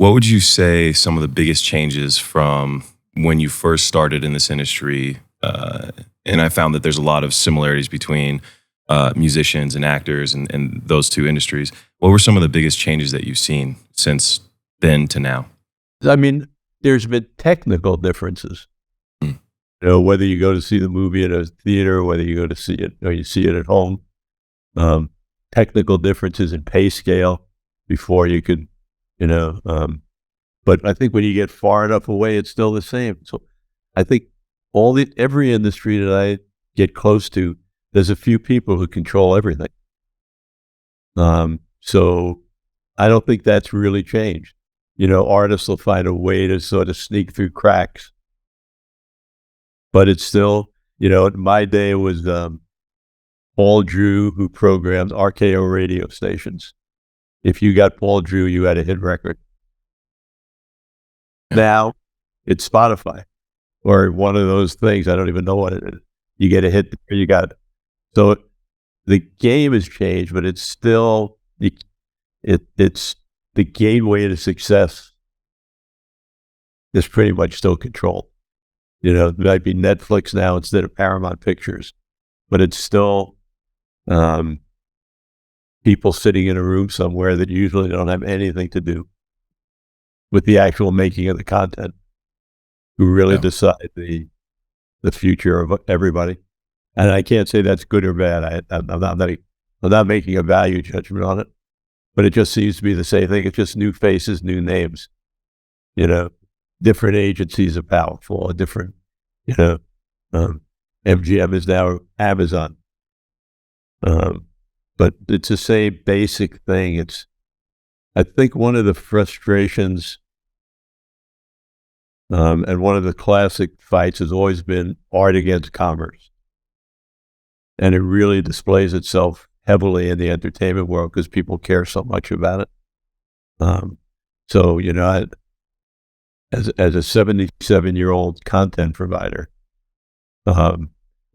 What would you say some of the biggest changes from when you first started in this industry? And I found that there's a lot of similarities between musicians and actors and those two industries. What were some of the biggest changes that you've seen since then to now? I mean, there's been technical differences. Mm. Whether you go to see the movie at a theater, whether you go to see it or you see it at home, technical differences in pay scale before you could, but I think when you get far enough away, it's still the same. So I think every industry that I get close to, there's a few people who control everything. So I don't think that's really changed. Artists will find a way to sort of sneak through cracks, but it's still, in my day it was Paul Drew who programmed RKO radio stations. If you got Paul Drew, you had a hit record. Yeah. Now it's Spotify or one of those things. I don't even know what it is. You get a hit, you got it. So the game has changed, but it's still it's the gateway to success is pretty much still controlled. It might be Netflix now instead of Paramount Pictures, but it's still people sitting in a room somewhere that usually don't have anything to do with the actual making of the content, who really decide the future of everybody. And I can't say that's good or bad. I'm not making a value judgment on it, but it just seems to be the same thing. It's just new faces, new names. Different agencies are powerful. Different, MGM is now Amazon. But it's the same basic thing. I think one of the frustrations and one of the classic fights has always been art against commerce. And it really displays itself heavily in the entertainment world because people care so much about it. So, as a 77-year-old content provider,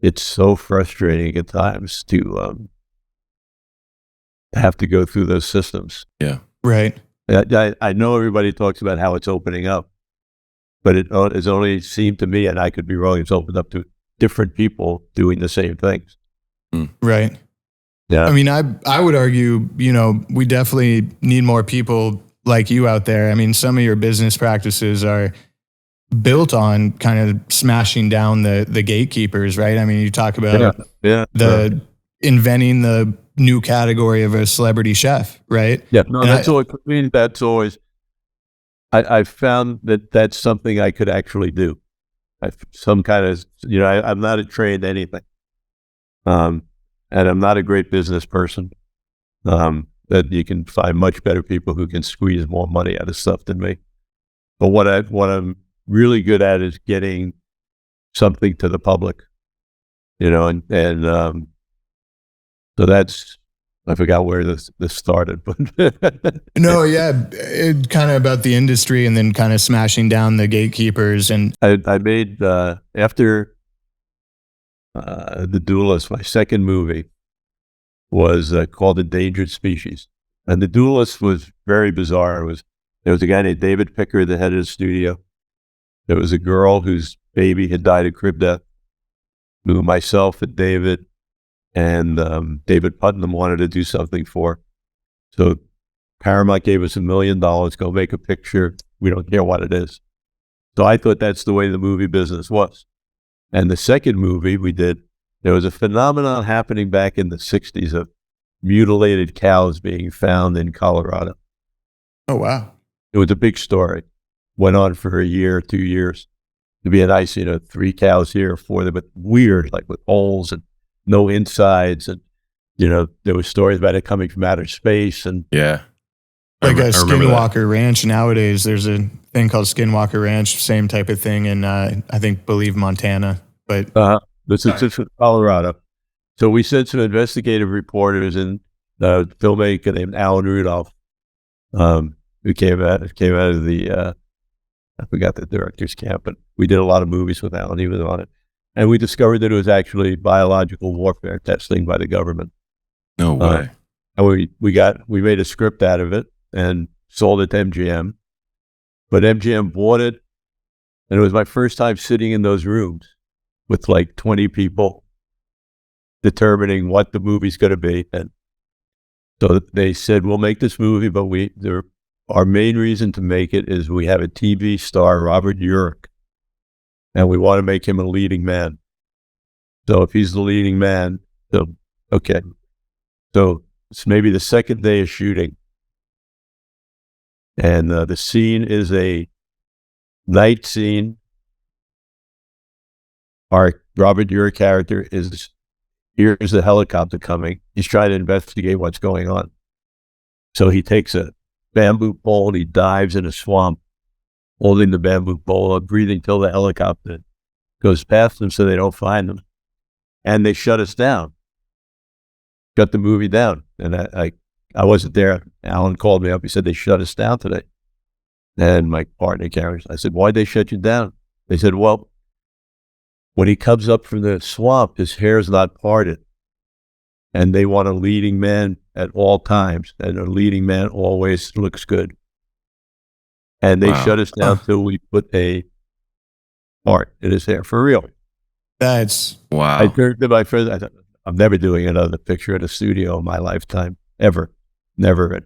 it's so frustrating at times to have to go through those systems. Yeah. Right. I know everybody talks about how it's opening up, but it has only seemed to me, and I could be wrong, it's opened up to different people doing the same things. Right. Yeah. I mean, I would argue, we definitely need more people like you out there. I mean, some of your business practices are built on kind of smashing down the gatekeepers, right? I mean, you talk about inventing the new category of a celebrity chef, right? Yeah, no, that's always, I've found that that's something I could actually do. I'm not a trained anything. And I'm not a great business person. That you can find much better people who can squeeze more money out of stuff than me. But what I'm really good at is getting something to the public, and so that's, I forgot where this started, but no, yeah, it kind of about the industry and then kind of smashing down the gatekeepers. And I made after The Duelist, my second movie was called Endangered Species, and The Duelist was very bizarre. There was a guy named David Picker, the head of the studio. There was a girl whose baby had died of crib death, who myself and David and David Putnam wanted to do something for. So Paramount gave us $1 million, go make a picture. We don't care what it is. So I thought that's the way the movie business was. And the second movie we did, there was a phenomenon happening back in the 60s of mutilated cows being found in Colorado. Oh, wow. It was a big story. Went on for a year, 2 years. It'd be a nice, 3 cows here, 4 there, but weird, like with holes and no insides. And, there were stories about it coming from outer space. And yeah. Like a Skinwalker Ranch nowadays, there's a thing called Skinwalker Ranch, same type of thing in, believe Montana. But this is Colorado. So we sent some investigative reporters and a filmmaker named Alan Rudolph, who came out of the, I forgot the director's camp, but we did a lot of movies with Alan. He was on it. And we discovered that it was actually biological warfare testing by the government. No way. And we made a script out of it and sold it to MGM. But MGM bought it, and it was my first time sitting in those rooms with like 20 people determining what the movie's going to be. And so they said, we'll make this movie, but our main reason to make it is we have a TV star, Robert Urich, and we want to make him a leading man. So if he's the leading man, so, okay. So it's maybe the second day of shooting. And the scene is a night scene. Our Robert Urich character here's the helicopter coming. He's trying to investigate what's going on. So he takes a bamboo pole and he dives in a swamp, holding the bamboo pole up, breathing till the helicopter goes past them so they don't find him. And they shut us down, shut the movie down. And I wasn't there. Alan called me up. He said, they shut us down today. And my partner, Karen, I said, why'd they shut you down? They said, well, when he comes up from the swamp, his hair's not parted. And they want a leading man at all times. And a leading man always looks good. And they shut us down till we put a part in his hair, for real. That's wow. I turned to my friend. I thought, I'm never doing another picture at a studio in my lifetime, ever. Never. I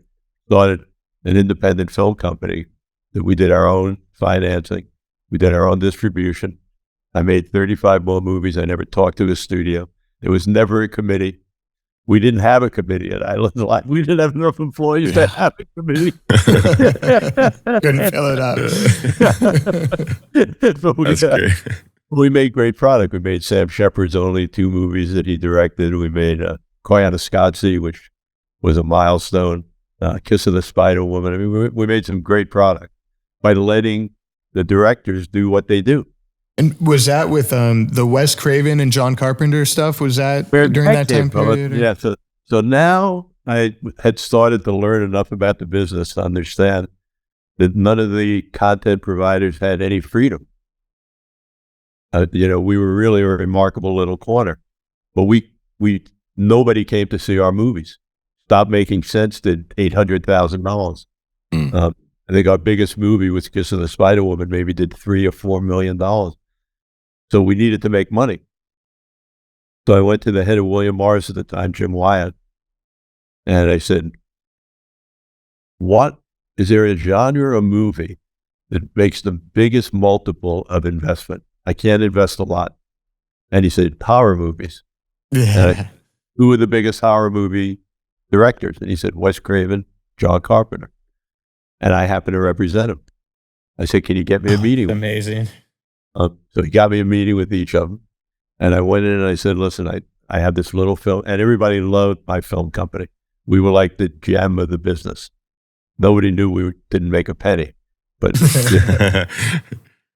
started an independent film company that we did our own financing. We did our own distribution. I made 35 more movies. I never talked to a studio. There was never a committee. We didn't have a committee at Island Life. We didn't have enough employees to have a committee. couldn't fill it up. That's great. We made great product. We made Sam Shepard's only 2 movies that he directed. We made Koyaanisqatsi, which was a milestone, Kiss of the Spider Woman. I mean, we made some great product by letting the directors do what they do. And was that with the Wes Craven and John Carpenter stuff? Was that during that time period? Yeah. So now I had started to learn enough about the business to understand that none of the content providers had any freedom. We were really a remarkable little corner, but nobody came to see our movies. Stop Making Sense did $800,000. I think our biggest movie was Kiss of the Spider Woman, maybe did $3 or $4 million. So we needed to make money. So I went to the head of William Morris at the time, Jim Wyatt, and I said, is there a genre of movie that makes the biggest multiple of investment? I can't invest a lot. And he said, horror movies. Yeah. Who are the biggest horror movie directors? And he said, Wes Craven, John Carpenter. And I happened to represent him. I said, can you get me a meeting? Amazing. So he got me a meeting with each of them. And I went in and I said, listen, I have this little film. And everybody loved my film company. We were like the gem of the business. Nobody knew we didn't make a penny. But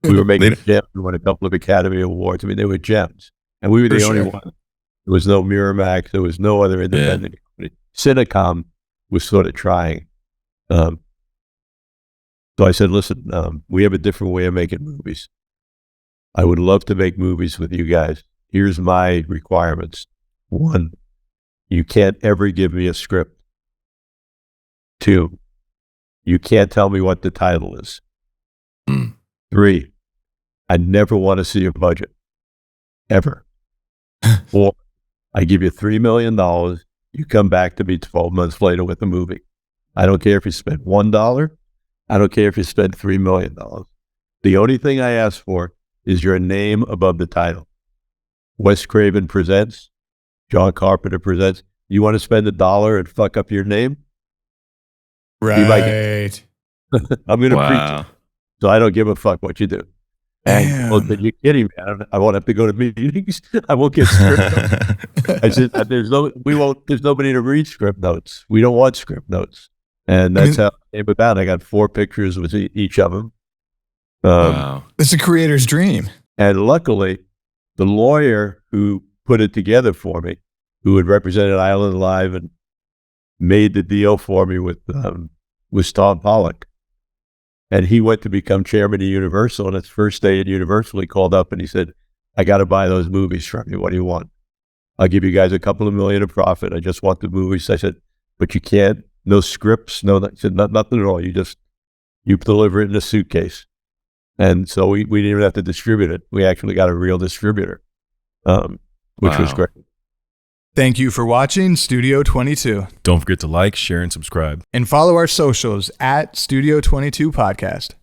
we were making gems and won a couple of Academy Awards. I mean, they were gems. And we were the only one. There was no Miramax. There was no other independent company. Cinecom was sort of trying. So I said, listen, we have a different way of making movies. I would love to make movies with you guys. Here's my requirements. 1, you can't ever give me a script. 2, you can't tell me what the title is. 3, I never want to see a budget. Ever. 4, I give you $3 million. You come back to me 12 months later with a movie. I don't care if you spend $1. I don't care if you spend $3 million. The only thing I ask for is your name above the title. Wes Craven presents, John Carpenter presents. You want to spend $1 and fuck up your name? Right. I'm going to preach it. So I don't give a fuck what you do. And well, you're kidding me. I won't have to go to meetings. I won't get script notes. I said, there's nobody to read script notes. We don't want script notes. And that's how it came about. I got 4 pictures with each of them. Wow. It's a creator's dream. And luckily, the lawyer who put it together for me, who had represented Island Live and made the deal for me with Tom Pollock. And he went to become chairman of Universal. And his first day at Universal, he called up and he said, I got to buy those movies from you. What do you want? I'll give you guys a couple of million of profit. I just want the movies. I said, but you can't, no scripts, no, I said, nothing at all. You You deliver it in a suitcase. And so we didn't even have to distribute it. We actually got a real distributor, which was great. Thank you for watching Studio 22. Don't forget to like, share, and subscribe. And follow our socials at Studio 22 Podcast.